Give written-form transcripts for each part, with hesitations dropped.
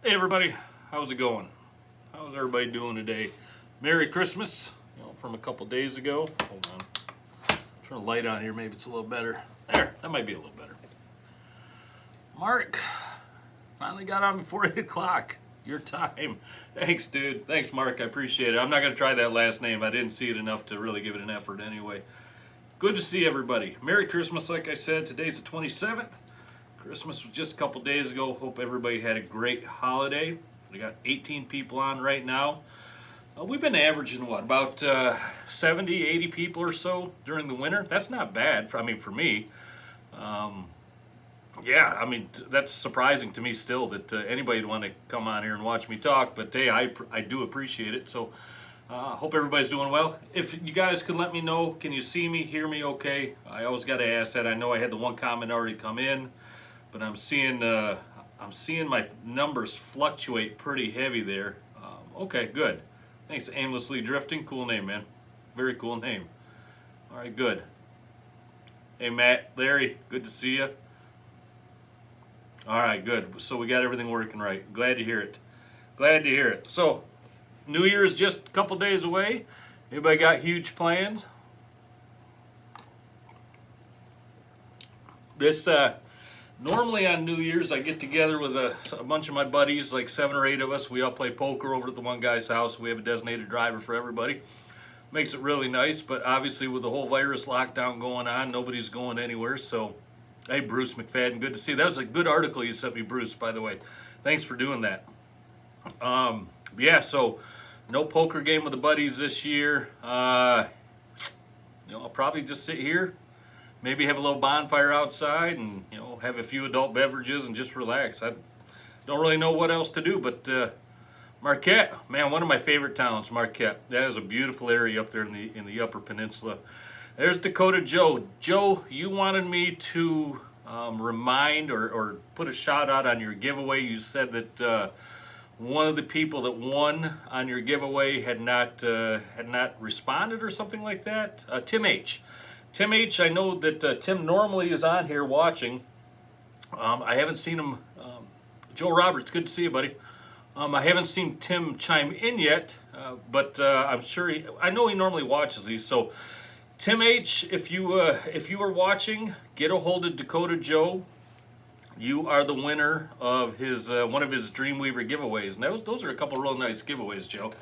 Hey everybody, how's it going? How's everybody doing today? Merry Christmas, from a couple days ago. Hold on, turn the light on here, maybe it's a little better. There, that might be a little better. Mark, finally got on before 8 o'clock, your time. Thanks, dude. Thanks, Mark, I appreciate it. I'm not gonna try that last name. I didn't see it enough to really give it an effort anyway. Good to see everybody. Merry Christmas, like I said. Today's the 27th. Christmas was just a couple days ago. Hope everybody had a great holiday. We got 18 people on right now. We've been averaging, about 70, 80 people or so during the winter. That's not bad, for me. Yeah, that's surprising to me still that anybody would want to come on here and watch me talk. But hey, I do appreciate it. So hope everybody's doing well. If you guys could let me know, can you see me, hear me okay? I always got to ask that. I know I had the one comment already come in. But I'm seeing my numbers fluctuate pretty heavy there. Okay, good. Thanks, Aimlessly Drifting. Cool name, man. Very cool name. All right, good. Hey, Matt, Larry, good to see you. All right, good. So we got everything working right. Glad to hear it. Glad to hear it. So, New Year's just a couple days away. Anybody got huge plans? Normally on New Year's, I get together with a bunch of my buddies, like 7 or 8 of us. We all play poker over at the one guy's house. We have a designated driver for everybody. Makes it really nice, but obviously with the whole virus lockdown going on, nobody's going anywhere. So, hey, Bruce McFadden, good to see you. That was a good article you sent me, Bruce, by the way. Thanks for doing that. Yeah, so no poker game with the buddies this year. I'll probably just sit here. Maybe have a little bonfire outside and, have a few adult beverages and just relax. I don't really know what else to do, but Marquette, man, one of my favorite towns, Marquette. That is a beautiful area up there in the Upper Peninsula. There's Dakota Joe. Joe, you wanted me to remind or put a shout out on your giveaway. You said that one of the people that won on your giveaway had not responded or something like that. Tim H. Tim H, I know that Tim normally is on here watching. I haven't seen him. Joe Roberts, good to see you, buddy. I haven't seen Tim chime in yet, but I'm sure I know he normally watches these. So, Tim H, if you are watching, get a hold of Dakota Joe. You are the winner of his one of his Dreamweaver giveaways, and those are a couple real nice giveaways, Joe.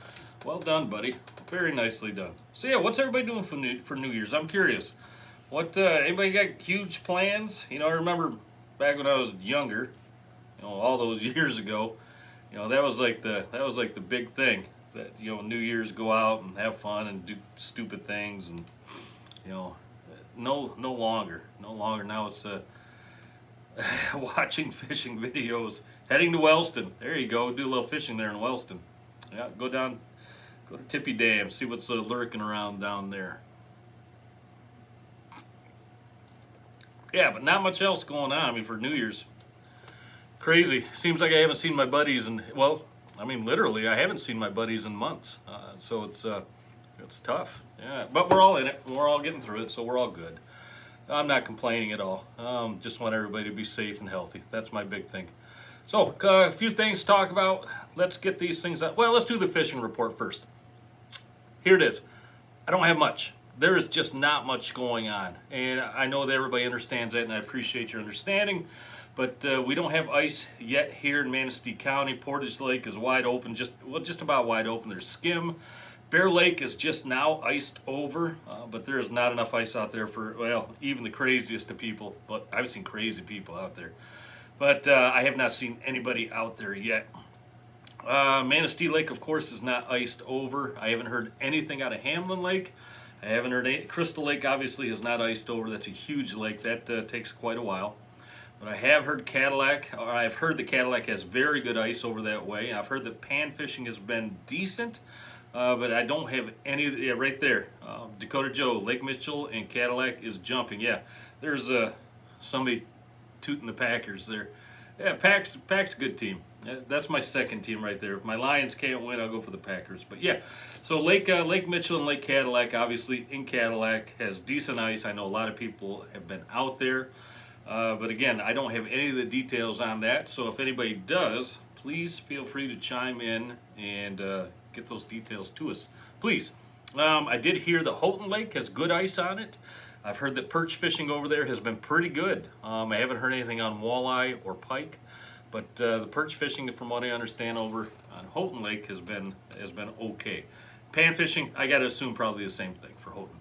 Well done, buddy. Very nicely done. So yeah, what's everybody doing for New Year's? I'm curious. What anybody got huge plans? I remember back when I was younger, all those years ago, that was like the big thing. That New Year's go out and have fun and do stupid things, and no longer. Now it's watching fishing videos, heading to Wellston. There you go. Do a little fishing there in Wellston. Yeah, go to Tippy Dam, see what's lurking around down there. Yeah, but not much else going on. For New Year's, crazy. Seems like I haven't seen my buddies literally, I haven't seen my buddies in months. So it's tough. Yeah, but we're all in it. We're all getting through it, so we're all good. I'm not complaining at all. Just want everybody to be safe and healthy. That's my big thing. So, a few things to talk about. Let's get these things out. Well, let's do the fishing report first. Here it is. I don't have much. There is just not much going on. And I know that everybody understands that, and I appreciate your understanding. But we don't have ice yet here in Manistee County. Portage Lake is wide open, just about wide open. There's skim. Bear Lake is just now iced over, but there is not enough ice out there for, even the craziest of people. But I've seen crazy people out there. But I have not seen anybody out there yet. Manistee Lake, of course, is not iced over. I haven't heard anything out of Hamlin Lake. I haven't heard any. Crystal Lake, obviously, is not iced over. That's a huge lake. That takes quite a while. But I have heard I've heard the Cadillac has very good ice over that way. I've heard that pan fishing has been decent, but I don't have any. Yeah, right there. Dakota Joe, Lake Mitchell, and Cadillac is jumping. Yeah, there's somebody tooting the Packers there. Yeah, Pack's a good team. That's my second team right there. If my Lions can't win, I'll go for the Packers. But yeah, so Lake Mitchell and Lake Cadillac, obviously in Cadillac, has decent ice. I know a lot of people have been out there. But again, I don't have any of the details on that. So if anybody does, please feel free to chime in and get those details to us, please. I did hear that Houghton Lake has good ice on it. I've heard that perch fishing over there has been pretty good. I haven't heard anything on walleye or pike, but the perch fishing, from what I understand, over on Houghton Lake has been okay. Pan fishing, I got to assume probably the same thing for Houghton.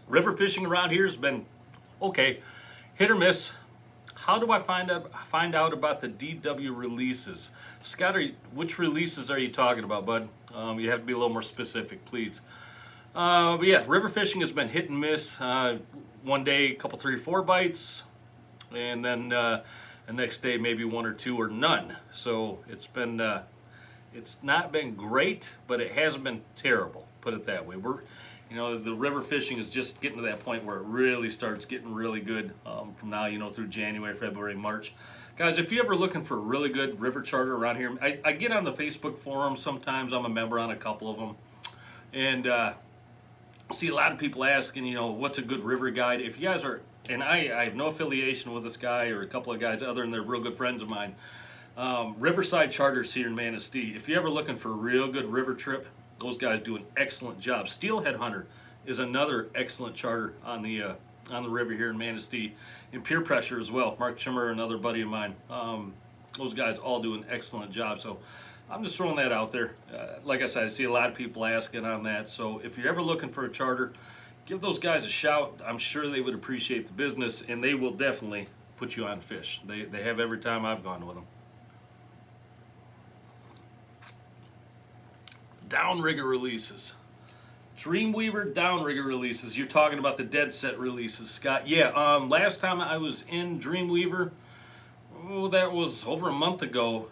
River fishing around here has been okay, hit or miss. How do I find out about the DW releases? Scott, which releases are you talking about, bud? You have to be a little more specific, please. But yeah, river fishing has been hit and miss. One day, a couple, 3 or 4 bites, and then the next day, maybe 1 or 2 or none. So it's not been great, but it hasn't been terrible. Put it that way. The river fishing is just getting to that point where it really starts getting really good from now, through January, February, March. Guys, if you're ever looking for a really good river charter around here, I get on the Facebook forums sometimes. I'm a member on a couple of them. And see a lot of people asking, what's a good river guide? If you guys are, and I have no affiliation with this guy or a couple of guys other than they're real good friends of mine. Riverside Charters here in Manistee. If you're ever looking for a real good river trip, those guys do an excellent job. Steelhead Hunter is another excellent charter on the river here in Manistee. And Peer Pressure as well. Mark Chimmer, another buddy of mine. Those guys all do an excellent job. So I'm just throwing that out there. Like I said, I see a lot of people asking on that. So if you're ever looking for a charter, give those guys a shout. I'm sure they would appreciate the business, and they will definitely put you on fish. They have every time I've gone with them. Downrigger releases. Dreamweaver downrigger releases. You're talking about the dead set releases, Scott. Yeah, last time I was in Dreamweaver, that was over a month ago.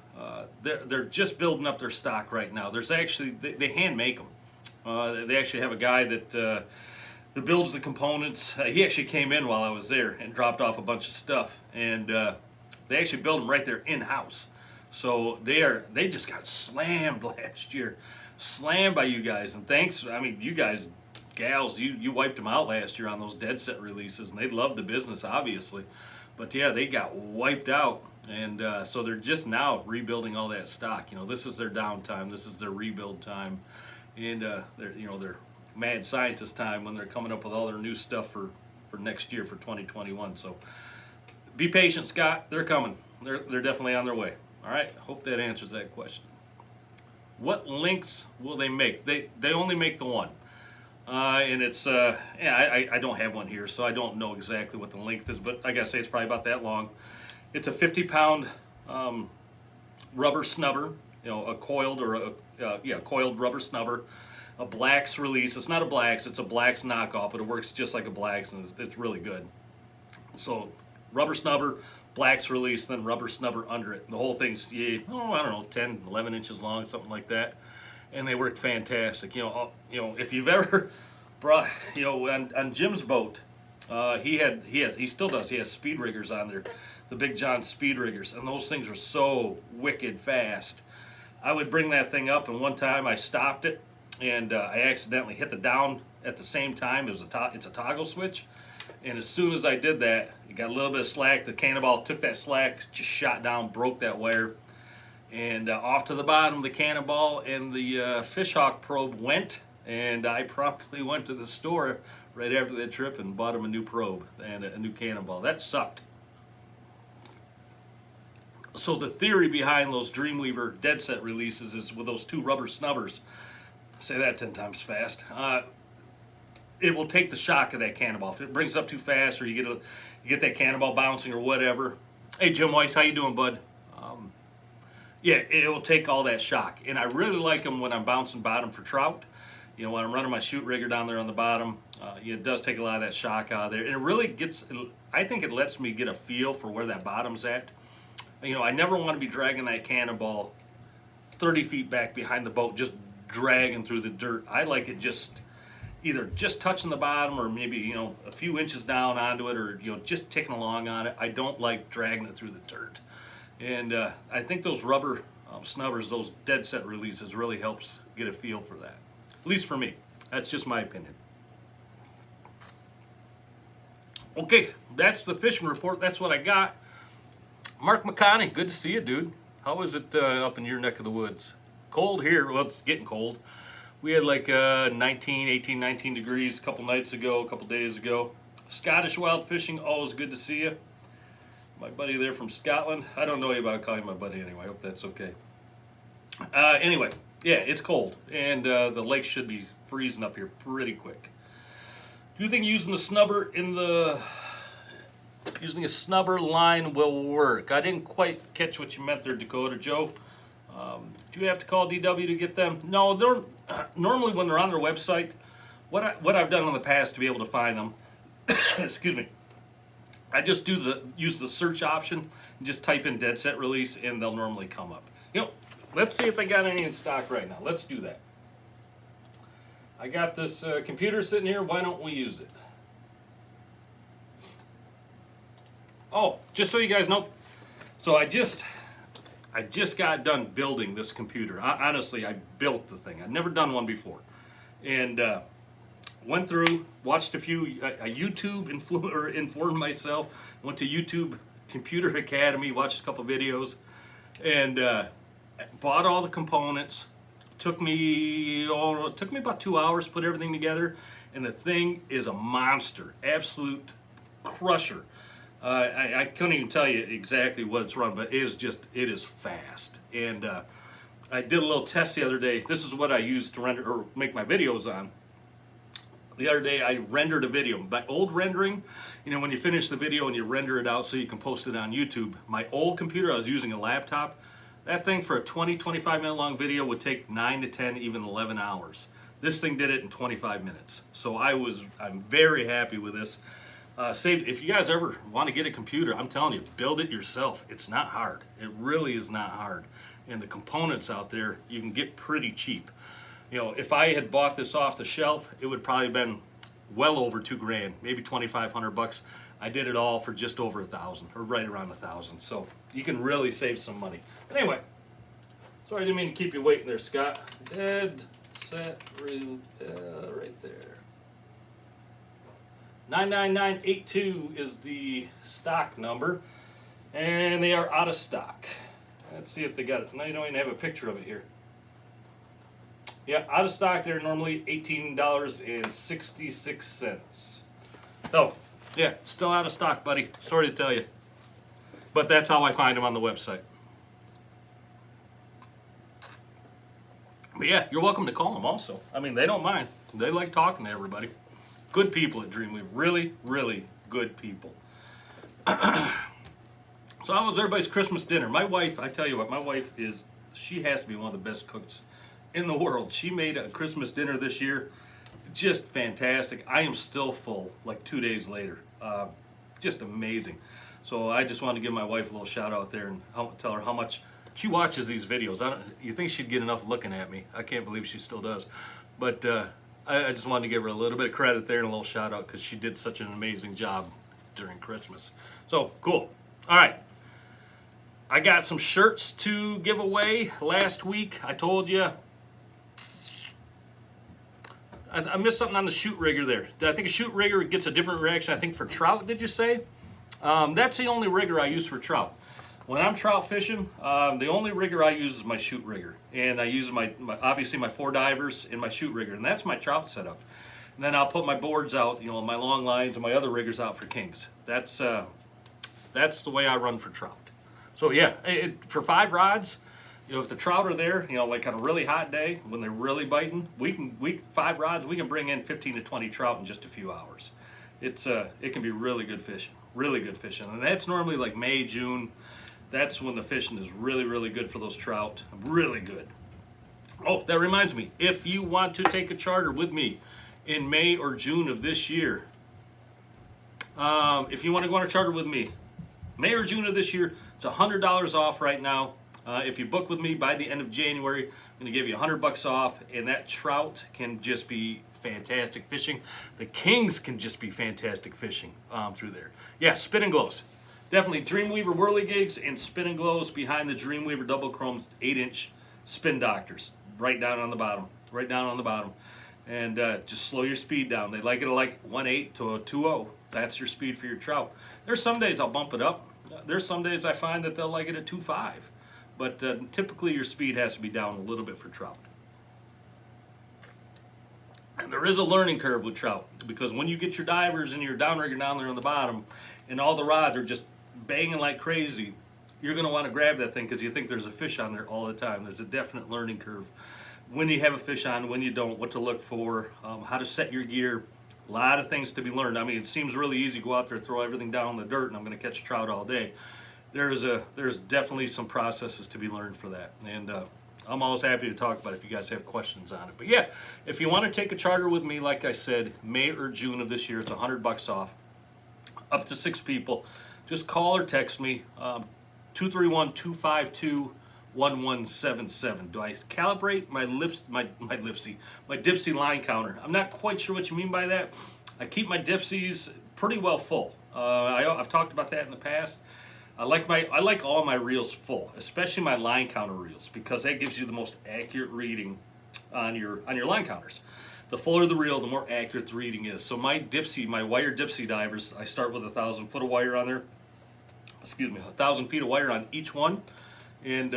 They're just building up their stock right now. There's actually, they hand make them. They actually have a guy that builds the components. He actually came in while I was there and dropped off a bunch of stuff. And they actually build them right there in-house. So they just got slammed last year. Slammed by you guys, and thanks. I mean, you guys, gals, you wiped them out last year on those dead set releases, and they loved the business, obviously. But yeah, they got wiped out, and so they're just now rebuilding all that stock. This is their downtime. This is their rebuild time, and their mad scientist time when they're coming up with all their new stuff for next year, for 2021. So be patient, Scott. They're coming. They're definitely on their way. All right. Hope that answers that question. What lengths will they make? They only make the one, and it's I don't have one here, so I don't know exactly what the length is, but I gotta say it's probably about that long. It's a 50-pound rubber snubber, a coiled or coiled rubber snubber, a Black's release. It's not a Black's, it's a Black's knockoff, but it works just like a Black's, and it's really good. So rubber snubber, Black's release, then rubber snubber under it. The whole thing's, I don't know, 10, 11 inches long, something like that. And they work fantastic. If you've ever brought, on Jim's boat, he still does. He has speed riggers on there, the Big John speed riggers, and those things are so wicked fast. I would bring that thing up, and one time I stopped it, and I accidentally hit the down at the same time. It's a toggle switch. And as soon as I did that, it got a little bit of slack. The cannonball took that slack, just shot down, broke that wire. And off to the bottom, the cannonball and the fishhawk probe went. And I promptly went to the store right after that trip and bought him a new probe and a new cannonball. That sucked. So the theory behind those Dreamweaver dead set releases is with those 2 rubber snubbers. Say that 10 times fast. It will take the shock of that cannonball. If it brings up too fast, or you get that cannonball bouncing or whatever. Hey, Jim Weiss, how you doing, bud? Yeah, it will take all that shock. And I really like them when I'm bouncing bottom for trout. When I'm running my shoot rigger down there on the bottom, it does take a lot of that shock out of there. And it really I think it lets me get a feel for where that bottom's at. I never want to be dragging that cannonball 30 feet back behind the boat, just dragging through the dirt. I like it either just touching the bottom, or maybe a few inches down onto it, or just ticking along on it. I don't like dragging it through the dirt, and I think those rubber snubbers, those dead set releases, really helps get a feel for that. At least for me. That's just my opinion. Okay, that's the fishing report. That's what I got. Mark McConney, good to see you, dude. How is it up in your neck of the woods? Cold here. Well, it's getting cold. We had like 18, 19 degrees a couple nights ago, a couple days ago. Scottish wild fishing, always good to see you. My buddy there from Scotland. I don't know you, but I'll call you my buddy anyway. I hope that's okay. Anyway, yeah, it's cold, and the lake should be freezing up here pretty quick. Do you think using the snubber using a snubber line will work? I didn't quite catch what you meant there, Dakota Joe. Do you have to call DW to get them? No, they're normally when they're on their website. What I've done in the past to be able to find them, excuse me, I just use the search option and just type in dead set release, and they'll normally come up. You know, let's see if they got any in stock right now. Let's do that. I got this computer sitting here. Why don't we use it? Oh, just so you guys know, so I just got done building this computer. Honestly, I built the thing. I'd never done one before, and went through, watched a few YouTube informed myself. Went to YouTube Computer Academy, watched a couple videos, and bought all the components. Took me about 2 hours to put everything together, and the thing is a monster, absolute crusher. I couldn't even tell you exactly what it's run, but it is fast. And I did a little test the other day. This is what I use to render or make my videos on. The other day I rendered a video. My old rendering, you know, when you finish the video and you render it out so you can post it on YouTube. My old computer, I was using a laptop. That thing for a 20-25 minute long video would take 9 to 10, even 11 hours. This thing did it in 25 minutes. So I'm very happy with this. If you guys ever want to get a computer, I'm telling you, build it yourself. It's not hard. It really is not hard. And the components out there, you can get pretty cheap. You know, if I had bought this off the shelf, it would probably have been well over $2,000, maybe $2,500. I did it all for just over $1,000, or right around $1,000. So you can really save some money. But anyway, sorry, I didn't mean to keep you waiting there, Scott. Dead set right there. 99982 is the stock number, and they are out of stock. Let's see if they got it. Now you don't even have a picture of it here. Yeah, out of stock. They're normally $18.66. Oh, yeah, still out of stock, buddy. Sorry to tell you, but that's how I find them on the website. But yeah, you're welcome to call them also. I mean, they don't mind. They like talking to everybody. Good people at Dreamweaver. Really, really good people. So how was everybody's Christmas dinner? My wife, I tell you what, my wife she has to be one of the best cooks in the world. She made a Christmas dinner this year. Just fantastic. I am still full, like 2 days later. Just amazing. So I just wanted to give my wife a little shout out there and tell her how much she watches these videos. You think she'd get enough looking at me? I can't believe she still does. But I just wanted to give her a little bit of credit there and a little shout out because she did such an amazing job during Christmas. So cool. All right. I got some shirts to give away last week. I told you. I missed something on the shoot rigger there. I think a shoot rigger gets a different reaction. I think for trout, did you say? That's the only rigger I use for trout. When I'm trout fishing, the only rigger I use is my shoot rigger. And I use obviously my 4 divers and my shoot rigger. And that's my trout setup. And then I'll put my boards out, you know, my long lines and my other riggers out for kings. That's the way I run for trout. So yeah, for 5 rods, you know, if the trout are there, you know, like on a really hot day when they're really biting, 5 rods, we can bring in 15 to 20 trout in just a few hours. It can be really good fishing, and that's normally like May, June. That's when the fishing is really, really good for those trout. Really good. Oh, that reminds me, if you want to take a charter with me in May or June of this year, if you want to go on a charter with me, May or June of this year, it's $100 off right now. If you book with me by the end of January, I'm going to give you $100 off, and that trout can just be fantastic fishing. The kings can just be fantastic fishing through there. Yeah, spinning glows. Definitely Dreamweaver whirligigs and spinning glows behind the Dreamweaver double chromes 8-inch spin doctors. Right down on the bottom. And just slow your speed down. They like it like 1.8 to a 2.0. That's your speed for your trout. There's some days I'll bump it up. there's some days I find that they'll like it at 2.5, but typically your speed has to be down a little bit for trout. And there is a learning curve with trout, because when you get your divers and your downrigger down there on the bottom and all the rods are just banging like crazy, you're going to want to grab that thing because you think there's a fish on there all the time. There's a definite learning curve. When you have a fish on, when you don't, what to look for, how to set your gear. A lot of things to be learned. I mean, it seems really easy to go out there, throw everything down in the dirt, and I'm going to catch trout all day. There's definitely some processes to be learned for that. And I'm always happy to talk about it if you guys have questions on it. But yeah, if you want to take a charter with me, like I said, May or June of this year, it's $100 off. Up to 6 people. Just call or text me, 231-252-1177. Do I calibrate my Dipsy line counter? I'm not quite sure what you mean by that. I keep my Dipsies pretty well full. I've talked about that in the past. I like all my reels full, especially my line counter reels, because that gives you the most accurate reading on your line counters. The fuller the reel, the more accurate the reading is. So my wire Dipsy divers, I start with 1,000 foot of wire on there. 1,000 feet of wire on each one, and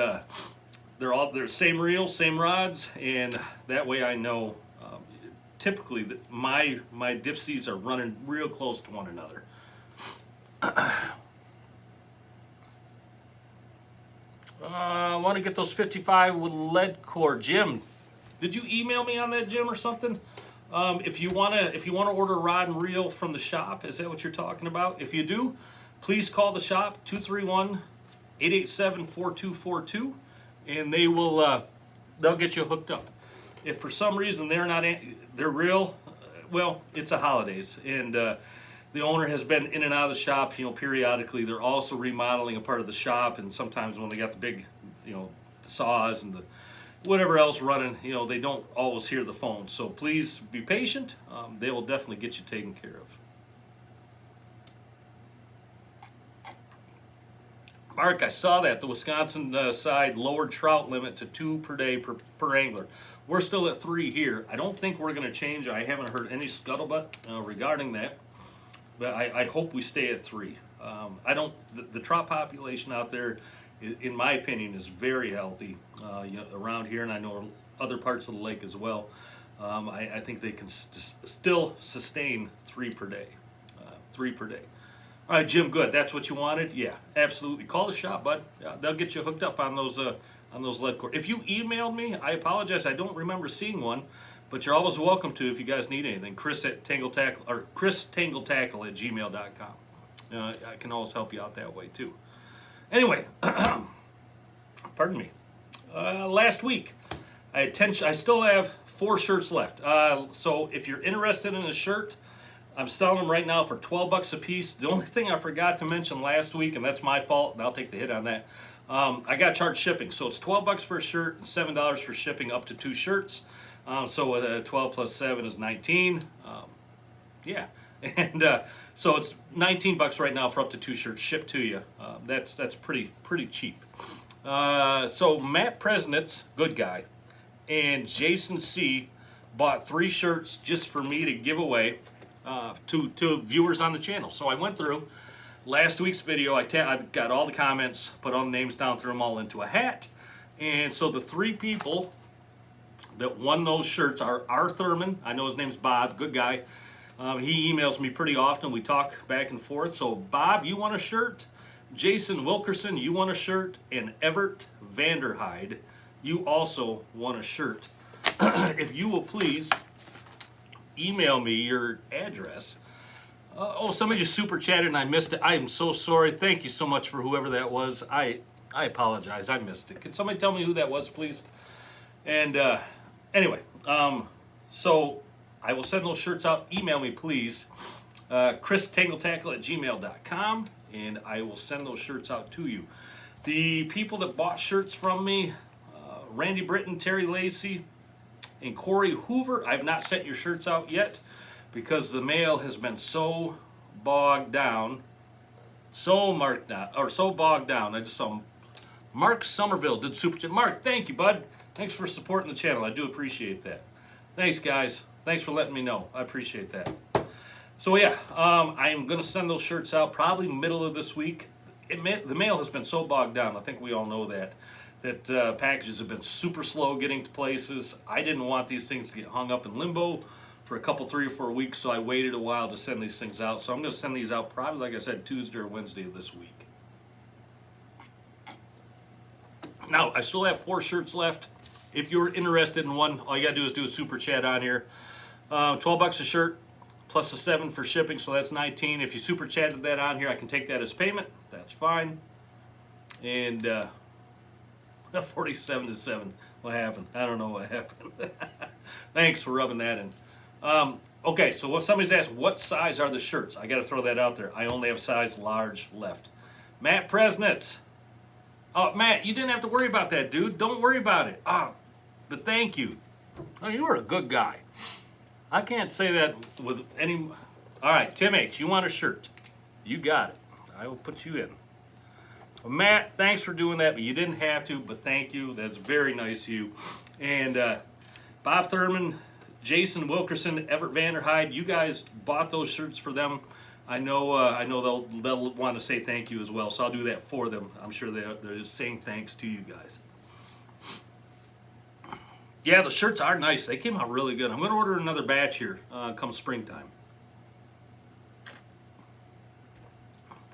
they're same reel, same rods, and that way I know typically that my Dipsies are running real close to one another. I want to get those 55 with lead core. Jim, did you email me on that, Jim, or something? If you want to order a rod and reel from the shop, is that what you're talking about? If you do, please call the shop, 231-887-4242, and they'll get you hooked up. If for some reason they're real, well, it's the holidays, and the owner has been in and out of the shop, periodically. They're also remodeling a part of the shop, and sometimes when they got the big, saws and the whatever else running, they don't always hear the phone. So please be patient. They will definitely get you taken care of. Mark, I saw that the Wisconsin side lowered trout limit to 2 per day per angler. We're still at 3 here. I don't think we're going to change. I haven't heard any scuttlebutt regarding that, but I hope we stay at 3. The trout population out there, in my opinion, is very healthy around here, and I know other parts of the lake as well. I think they can still sustain 3 per day. 3 per day. All right, Jim, good. That's what you wanted? Yeah, absolutely. Call the shop, bud. They'll get you hooked up on those lead core. If you emailed me, I apologize. I don't remember seeing one, but you're always welcome to if you guys need anything. ChrisTangleTackle@gmail.com. I can always help you out that way too. Anyway, pardon me. Last week, I still have 4 shirts left. So if you're interested in a shirt, I'm selling them right now for $12 a piece. The only thing I forgot to mention last week, and that's my fault, and I'll take the hit on that, I got charged shipping. So it's $12 for a shirt and $7 for shipping up to 2 shirts. So 12 plus 7 is 19. Yeah, and so it's $19 right now for up to 2 shirts shipped to you. That's pretty cheap. So Matt Presnitz, good guy, and Jason C. bought 3 shirts just for me to give away to viewers on the channel. So I went through last week's video. I got all the comments, put all the names down, threw them all into a hat, and so the 3 people that won those shirts are R. Thurman. I know his name's Bob, good guy. He emails me pretty often. We talk back and forth. So Bob, you won a shirt. Jason Wilkerson, you won a shirt. And Everett Vanderhyde, you also won a shirt. If you will please email me your address. Somebody just super chatted and I missed it. I am so sorry. Thank you so much for whoever that was. I apologize. I missed it. Can somebody tell me who that was, please? And anyway, so I will send those shirts out. Email me, please. ChrisTangleTackle@gmail.com, and I will send those shirts out to you. The people that bought shirts from me, Randy Britton, Terry Lacey, and Corey Hoover, I've not sent your shirts out yet because the mail has been so bogged down. So bogged down. I just saw Mark Somerville did super chat. Mark, thank you, bud. Thanks for supporting the channel. I do appreciate that. Thanks, guys. Thanks for letting me know. I appreciate that. So yeah, I am going to send those shirts out probably middle of this week. the mail has been so bogged down. I think we all know that packages have been super slow getting to places. I didn't want these things to get hung up in limbo for a couple, 3 or 4 weeks, so I waited a while to send these things out. So I'm going to send these out probably, like I said, Tuesday or Wednesday of this week. Now, I still have 4 shirts left. If you're interested in one, all you got to do is do a super chat on here. 12 bucks a shirt, plus the 7 for shipping, so that's 19. If you super chatted that on here, I can take that as payment. That's fine. And 47 to 7. What happened? I don't know what happened. Thanks for rubbing that in. Okay, so what somebody's asked, what size are the shirts? I got to throw that out there. I only have size large left. Matt Presnitz. Oh, Matt, you didn't have to worry about that, dude. Don't worry about it. But thank you. Oh, you were a good guy. I can't say that with any... All right, Tim H., you want a shirt. You got it. I will put you in. Well, Matt, thanks for doing that, but you didn't have to, but thank you. That's very nice of you. And Bob Thurman, Jason Wilkerson, Everett Vanderhyde, you guys bought those shirts for them. I know they'll want to say thank you as well, so I'll do that for them. I'm sure they're just saying thanks to you guys. Yeah, the shirts are nice. They came out really good. I'm going to order another batch here come springtime.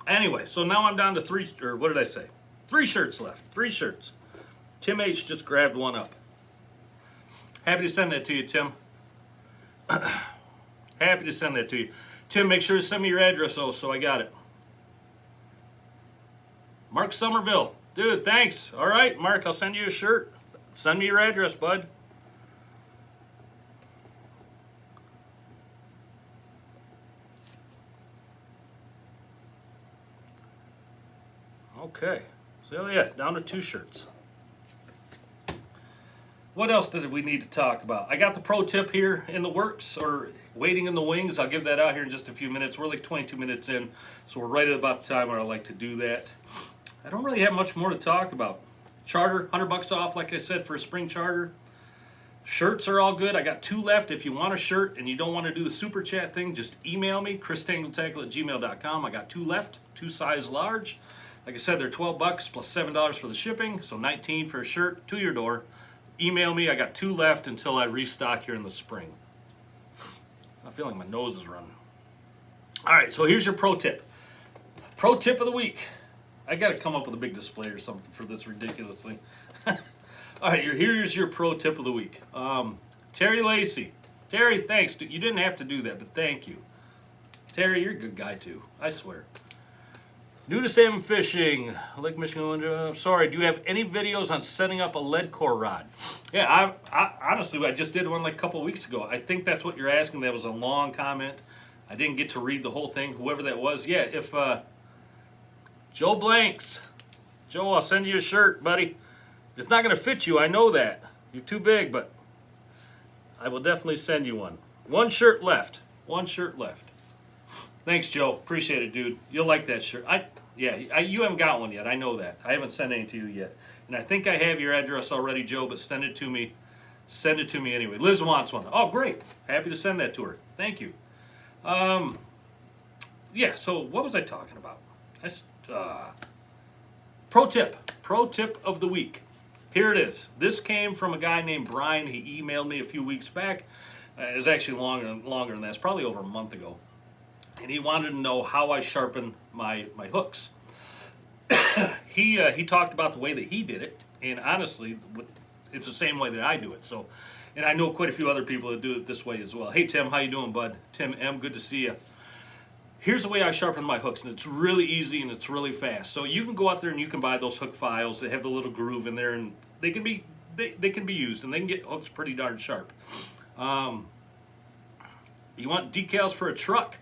Anyway, so now I'm down to 3, or what did I say? 3 shirts left. 3 shirts. Tim H. just grabbed one up. Happy to send that to you, Tim. Happy to send that to you. Tim, make sure to send me your address, so I got it. Mark Somerville. Dude, thanks. All right, Mark, I'll send you a shirt. Send me your address, bud. Okay. So, yeah, down to 2 shirts. What else did we need to talk about? I got the pro tip here in the works, or waiting in the wings. I'll give that out here in just a few minutes. We're like 22 minutes in, so we're right at about the time where I like to do that. I don't really have much more to talk about. Charter, $100 off, like I said, for a spring charter. Shirts are all good. I got 2 left. If you want a shirt and you don't want to do the super chat thing, just email me, christangletech@gmail.com. I got 2 left, 2 size large. Like I said, they're $12 plus $7 for the shipping, so $19 for a shirt to your door. Email me. I got 2 left until I restock here in the spring. I feel like my nose is running. All right, so here's your pro tip. Pro tip of the week. I got to come up with a big display or something for this ridiculous thing. All right, here's your pro tip of the week. Terry Lacey. Terry, thanks. You didn't have to do that, but thank you. Terry, you're a good guy too. I swear. New to salmon fishing, Lake Michigan. Sorry, do you have any videos on setting up a lead core rod? Yeah, I honestly, I just did one like a couple weeks ago. I think that's what you're asking. That was a long comment. I didn't get to read the whole thing, whoever that was. Yeah, if Joe Blanks. Joe, I'll send you a shirt, buddy. It's not going to fit you, I know that. You're too big, but I will definitely send you one. 1 shirt left. 1 shirt left. Thanks, Joe. Appreciate it, dude. You'll like that shirt. You haven't got one yet. I know that. I haven't sent any to you yet. And I think I have your address already, Joe, but send it to me. Send it to me anyway. Liz wants one. Oh, great. Happy to send that to her. Thank you. Yeah, so what was I talking about? Pro tip. Pro tip of the week. Here it is. This came from a guy named Brian. He emailed me a few weeks back. It was actually longer than that. It's probably over a month ago. And he wanted to know how I sharpen my hooks. He talked about the way that he did it, and honestly, it's the same way that I do it. So, and I know quite a few other people that do it this way as well. Hey Tim, how you doing, bud? Tim M, good to see you. Here's the way I sharpen my hooks, and it's really easy and it's really fast. So you can go out there and you can buy those hook files. They have the little groove in there, and they can be used, and they can get hooks pretty darn sharp. You want decals for a truck?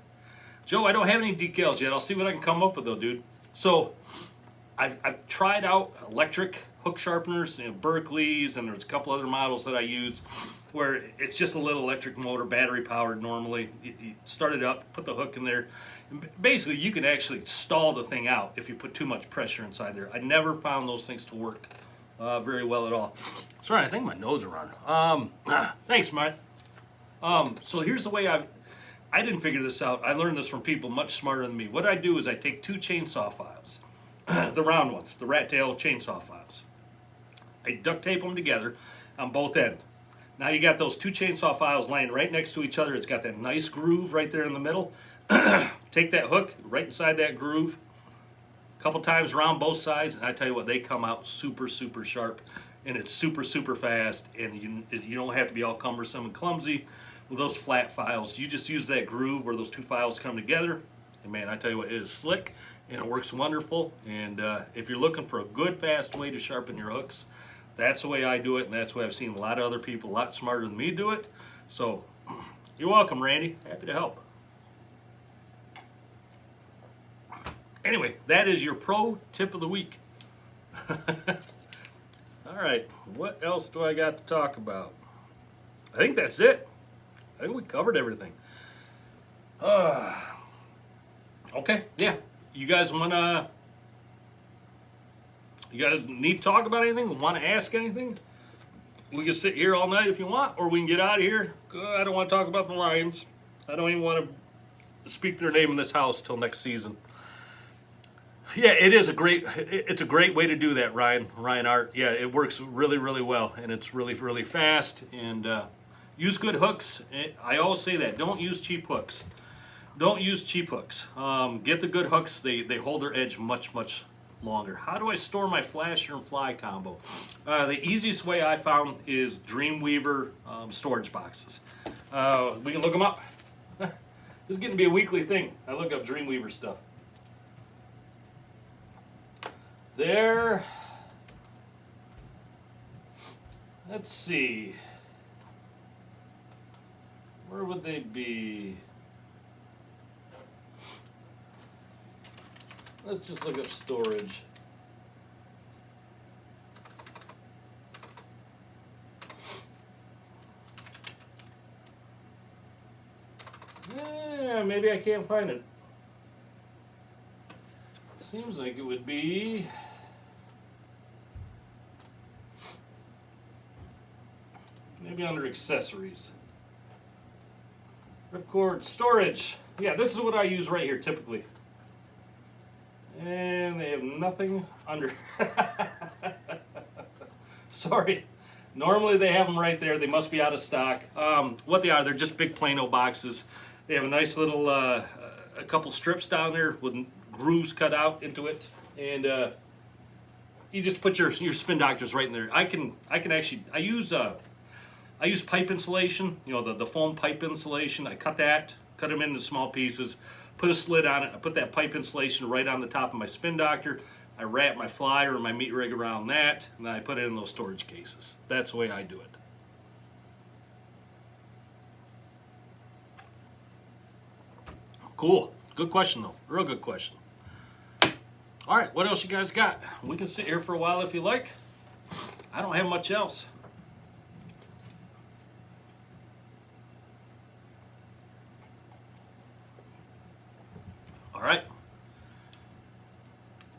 Joe, I don't have any decals yet. I'll see what I can come up with though, dude. So I've tried out electric hook sharpeners, Berkeley's, and there's a couple other models that I use where it's just a little electric motor, battery powered normally. You start it up, put the hook in there. And basically, you can actually stall the thing out if you put too much pressure inside there. I never found those things to work very well at all. Sorry, I think my nose is running. Thanks, Mike. So here's the way I didn't figure this out. I learned this from people much smarter than me. What I do is I take 2 chainsaw files, the round ones, the rat tail chainsaw files. I duct tape them together on both ends. Now you got those two chainsaw files laying right next to each other. It's got that nice groove right there in the middle. Take that hook right inside that groove, a couple times around both sides, and I tell you what, they come out super, super sharp, and it's super, super fast, and you don't have to be all cumbersome and clumsy with those flat files. You just use that groove where those two files come together, and man, I tell you what, it is slick, and it works wonderful. And if you're looking for a good, fast way to sharpen your hooks, that's the way I do it, and that's the way I've seen a lot of other people a lot smarter than me do it. So, you're welcome, Randy. Happy to help. Anyway, that is your pro tip of the week. All right, what else do I got to talk about? I think that's it. I think we covered everything. Okay, yeah. You guys need to talk about anything? Want to ask anything? We can sit here all night if you want, or we can get out of here. I don't want to talk about the Lions. I don't even want to speak their name in this house till next season. Yeah, it's a great way to do that, Ryan Art. Yeah, it works really, really well, and it's really, really fast. And use good hooks. I always say that. Don't use cheap hooks. Don't use cheap hooks. Get the good hooks. They hold their edge much, much longer. How do I store my flasher and fly combo? The easiest way I found is Dreamweaver storage boxes. We can look them up. This is getting to be a weekly thing. I look up Dreamweaver stuff. There. Let's see. Where would they be? Let's just look up storage. Yeah, maybe I can't find it. Seems like it would be maybe under accessories. Ripcord storage. Yeah, this is what I use right here typically. And they have nothing under. Sorry. Normally they have them right there. They must be out of stock. What they are, they're just big Plano boxes. They have a nice little, a couple strips down there with grooves cut out into it, and you just put your spin doctors right in there. I use pipe insulation. You know, the foam pipe insulation. I cut them into small pieces, put a slit on it. I put that pipe insulation right on the top of my spin doctor. I wrap my flyer or my meat rig around that, and then I put it in those storage cases. That's the way I do it. Cool. Good question, though. Real good question. All right, what else you guys got? We can sit here for a while if you like. I don't have much else. All right.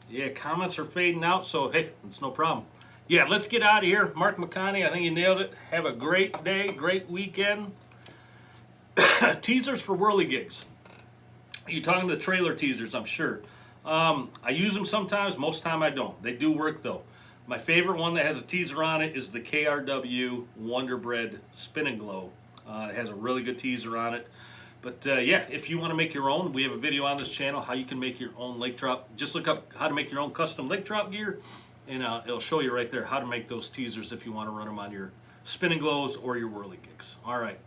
Yeah, comments are fading out, so hey, it's no problem. Yeah, let's get out of here. Mark McConney, I think you nailed it. Have a great day, great weekend. Teasers for whirligigs. You're talking the trailer teasers, I'm sure. I use them sometimes, most time I don't. They do work though. My favorite one that has a teaser on it is the KRW Wonder Bread Spin and Glow. It has a really good teaser on it. But yeah, if you want to make your own, we have a video on this channel how you can make your own lake trout. Just look up how to make your own custom lake trout gear, and it'll show you right there how to make those teasers if you want to run them on your spin and glows or your whirligigs. All right.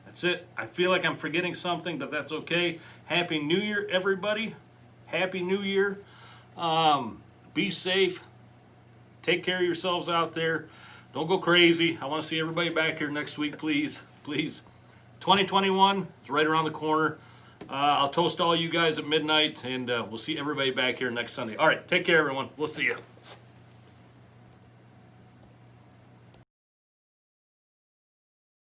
That's it. I feel like I'm forgetting something, but that's okay. Happy New Year, everybody. Happy New Year. Be safe. Take care of yourselves out there. Don't go crazy. I want to see everybody back here next week, please. Please. 2021 is right around the corner. I'll toast all you guys at midnight, and we'll see everybody back here next Sunday. All right. Take care, everyone. We'll see you.